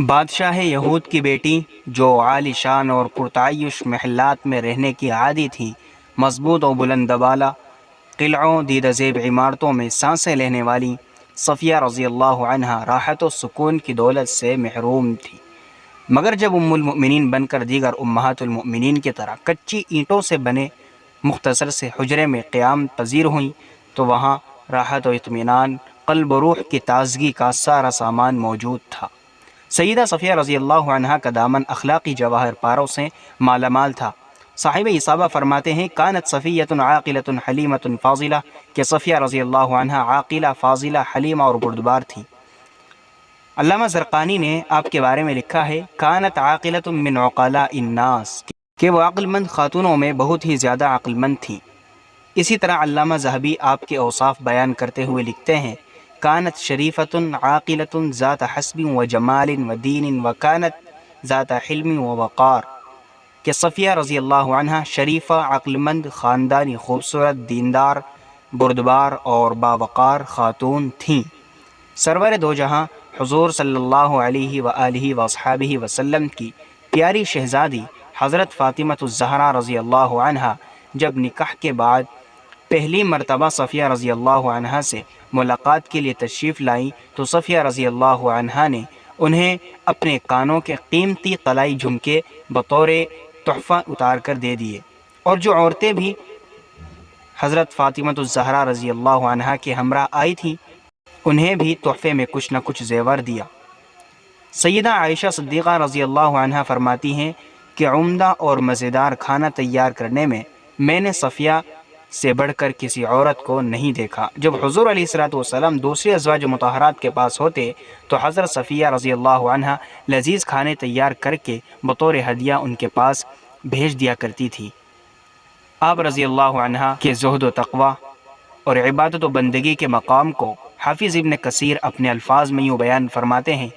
بادشاہ یہود کی بیٹی جو عالی شان اور پرتعیش محلات میں رہنے کی عادی تھی، مضبوط و بلند بالا قلعوں دیدہ زیب عمارتوں میں سانسیں لینے والی صفیہ رضی اللہ عنہا راحت و سکون کی دولت سے محروم تھی، مگر جب ام المؤمنین بن کر دیگر امہات المؤمنین کی طرح کچی اینٹوں سے بنے مختصر سے حجرے میں قیام پذیر ہوئیں تو وہاں راحت و اطمینان، قلب و روح کی تازگی کا سارا سامان موجود تھا۔ سیدہ صفیہ رضی اللہ عنہا کا دامن اخلاقی جواہر پاروں سے مالا مال تھا۔ صاحب اصابہ فرماتے ہیں کانت صفیۃ عاقلۃ حلیمۃ فاضلہ، کہ صفیہ رضی اللہ عنہا عاقلہ، فاضلہ، حلیمہ اور بردبار تھی۔ علامہ زرقانی نے آپ کے بارے میں لکھا ہے کانت عاقلۃ من عقلاء الناس، کہ وہ عقل مند خاتونوں میں بہت ہی زیادہ عقل مند تھیں۔ اسی طرح علامہ ذہبی آپ کے اوصاف بیان کرتے ہوئے لکھتے ہیں کانت شریفۃ عاقلۃ ذات حسب و جمال و دین و کانت ذات حلم و وقار، کہ صفیہ رضی اللہ عنہ شریفہ، عقل مند، خاندانی، خوبصورت، دیندار، بردبار اور باوقار خاتون تھیں۔ سرور دو جہاں حضور صلی اللہ علیہ وآلہ وصحبہ وسلم کی پیاری شہزادی حضرت فاطمۃ الزہرا رضی اللہ عنہا جب نکاح کے بعد پہلی مرتبہ صفیہ رضی اللہ عنہا سے ملاقات کے لیے تشریف لائیں تو صفیہ رضی اللہ عنہا نے انہیں اپنے کانوں کے قیمتی طلائی جھمکے بطور تحفہ اتار کر دے دیے، اور جو عورتیں بھی حضرت فاطمۃ الزہرا رضی اللہ عنہا کے ہمراہ آئی تھیں انہیں بھی تحفے میں کچھ نہ کچھ زیور دیا۔ سیدہ عائشہ صدیقہ رضی اللہ عنہا فرماتی ہیں کہ عمدہ اور مزیدار کھانا تیار کرنے میں نے صفیہ سے بڑھ کر کسی عورت کو نہیں دیکھا۔ جب حضور علیہ الصلوۃ والسلام دوسرے ازواج مطہرات کے پاس ہوتے تو حضرت صفیہ رضی اللہ عنہا لذیذ کھانے تیار کر کے بطور ہدیہ ان کے پاس بھیج دیا کرتی تھی۔ آپ رضی اللہ عنہا کے زہد و تقوی اور عبادت و بندگی کے مقام کو حافظ ابن کثیر اپنے الفاظ میں یوں بیان فرماتے ہیں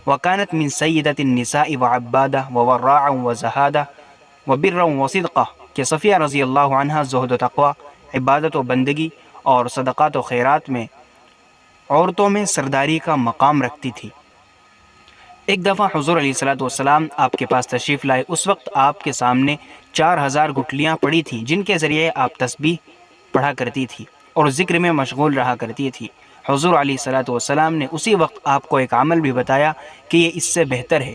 وَكَانَتْ مِن سَيِّدَةِ النِّسَاءِ وَعَبَّادَةٍ وَوَرَّاعًا وَزَهَادَةً وَبِرًّا وَصِدْقًا، کہ صفیہ رضی اللہ عنہا زہد و تقوی، عبادت و بندگی اور صدقات و خیرات میں عورتوں میں سرداری کا مقام رکھتی تھی۔ ایک دفعہ حضور علیہ الصلوۃ والسلام آپ کے پاس تشریف لائے، اس وقت آپ کے سامنے 4000 گٹھلیاں پڑی تھیں جن کے ذریعے آپ تسبیح پڑھا کرتی تھی اور ذکر میں مشغول رہا کرتی تھی۔ حضور علیہ الصلوۃ والسلام نے اسی وقت آپ کو ایک عمل بھی بتایا کہ یہ اس سے بہتر ہے،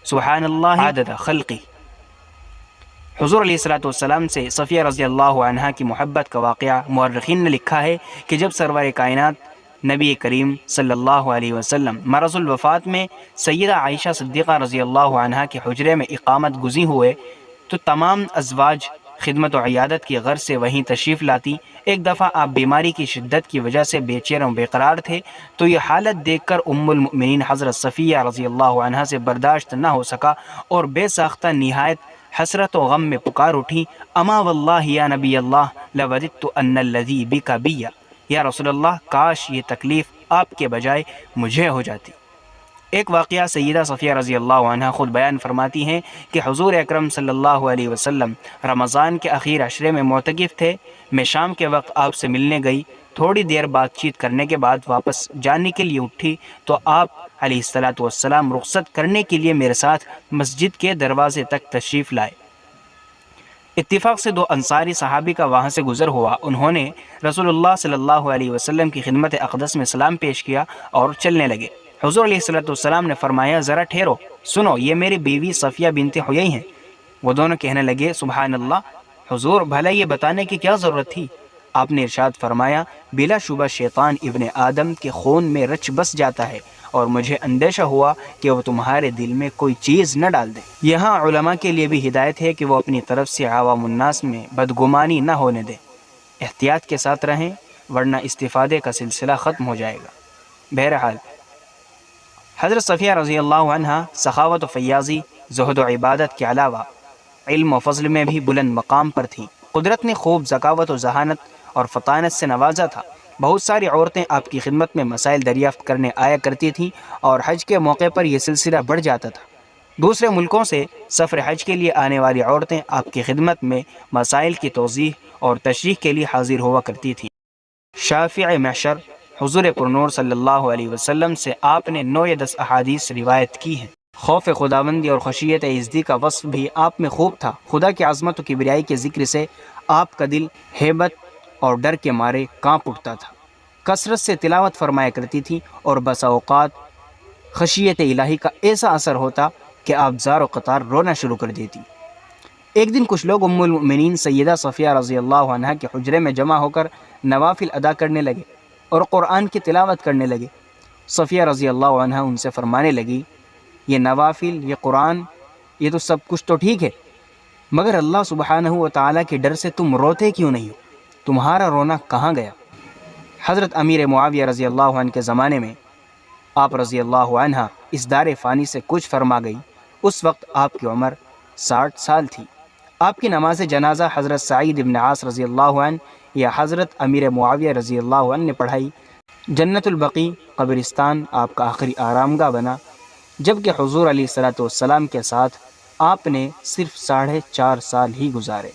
سبحان اللہ عدد خلقی۔ حضور علیہ الصلوۃ والسلام سے صفیہ رضی اللہ عنہا کی محبت کا واقعہ مورخین نے لکھا ہے کہ جب سرور کائنات نبی کریم صلی اللہ علیہ وسلم مرض الوفات میں سیدہ عائشہ صدیقہ رضی اللہ عنہا کے حجرے میں اقامت گزین ہوئے تو تمام ازواج خدمت و عیادت کی غرض سے وہیں تشریف لاتی۔ ایک دفعہ آپ بیماری کی شدت کی وجہ سے بے چین و بے قرار تھے تو یہ حالت دیکھ کر ام المؤمنین حضرت صفیہ رضی اللہ عنہا سے برداشت نہ ہو سکا اور بے ساختہ نہایت حسرت و غم میں پکار اٹھی اما واللہ یا نبی اللہ لوددت ان الذی بک بی، یا رسول اللہ کاش یہ تکلیف آپ کے بجائے مجھے ہو جاتی۔ ایک واقعہ سیدہ صفیہ رضی اللہ عنہا خود بیان فرماتی ہیں کہ حضور اکرم صلی اللہ علیہ وسلم رمضان کے اخیر عشرے میں معتکف تھے، میں شام کے وقت آپ سے ملنے گئی، تھوڑی دیر بات چیت کرنے کے بعد واپس جانے کے لیے اٹھی تو آپ علیہ الصلوۃ والسلام رخصت کرنے کے لیے میرے ساتھ مسجد کے دروازے تک تشریف لائے۔ اتفاق سے 2 انصاری صحابی کا وہاں سے گزر ہوا، انہوں نے رسول اللہ صلی اللہ علیہ وسلم کی خدمت اقدس میں سلام پیش کیا اور چلنے لگے۔ حضور علیہ الصلوۃ والسلام نے فرمایا ذرا ٹھہرو، سنو یہ میری بیوی صفیہ بنت حیی ہیں۔ وہ دونوں کہنے لگے سبحان اللہ، حضور بھلا یہ بتانے کی کیا ضرورت تھی؟ آپ نے ارشاد فرمایا بلا شبہ شیطان ابن آدم کے خون میں رچ بس جاتا ہے اور مجھے اندیشہ ہوا کہ وہ تمہارے دل میں کوئی چیز نہ ڈال دے۔ یہاں علماء کے لیے بھی ہدایت ہے کہ وہ اپنی طرف سے عوام الناس میں بدگمانی نہ ہونے دیں، احتیاط کے ساتھ رہیں ورنہ استفادے کا سلسلہ ختم ہو جائے گا۔ بہرحال حضرت صفیہ رضی اللہ عنہا سخاوت و فیاضی، زہد و عبادت کے علاوہ علم و فضل میں بھی بلند مقام پر تھیں۔ قدرت نے خوب ذکاوت و ذہانت اور فطانت سے نوازا تھا۔ بہت ساری عورتیں آپ کی خدمت میں مسائل دریافت کرنے آیا کرتی تھیں اور حج کے موقع پر یہ سلسلہ بڑھ جاتا تھا۔ دوسرے ملکوں سے سفر حج کے لیے آنے والی عورتیں آپ کی خدمت میں مسائل کی توضیح اور تشریح کے لیے حاضر ہوا کرتی تھیں۔ شافع محشر حضور پرنور صلی اللہ علیہ وسلم سے آپ نے 9 یا 10 احادیث روایت کی ہیں۔ خوف خداوندی اور خشیت عزتی کا وصف بھی آپ میں خوب تھا۔ خدا کی عظمت و کبریائی کے ذکر سے آپ کا دل ہیبت اور ڈر کے مارے کانپ اٹھتا تھا۔ کثرت سے تلاوت فرمایا کرتی تھی اور بسا اوقات خشیت الہی کا ایسا اثر ہوتا کہ آپ زار و قطار رونا شروع کر دیتی۔ ایک دن کچھ لوگ ام المؤمنین سیدہ صفیہ رضی اللہ عنہا کے حجرے میں جمع ہو کر نوافل ادا کرنے لگے اور قرآن کی تلاوت کرنے لگے۔ صفیہ رضی اللہ عنہا ان سے فرمانے لگی، یہ نوافل، یہ قرآن، یہ تو سب کچھ تو ٹھیک ہے، مگر اللہ سبحانہ و تعالیٰ کے ڈر سے تم روتے کیوں نہیں ہو؟ تمہارا رونا کہاں گیا؟ حضرت امیر معاویہ رضی اللہ عنہ کے زمانے میں آپ رضی اللہ عنہ اس دار فانی سے کچھ فرما گئی۔ اس وقت آپ کی عمر 60 سال تھی۔ آپ کی نماز جنازہ حضرت سعید بن عاص رضی اللہ عنہ یا حضرت امیر معاویہ رضی اللہ عنہ نے پڑھائی۔ جنت البقیع قبرستان آپ کا آخری آرام گاہ بنا، جبکہ حضور علیہ الصلوۃ والسلام کے ساتھ آپ نے صرف 4.5 سال ہی گزارے۔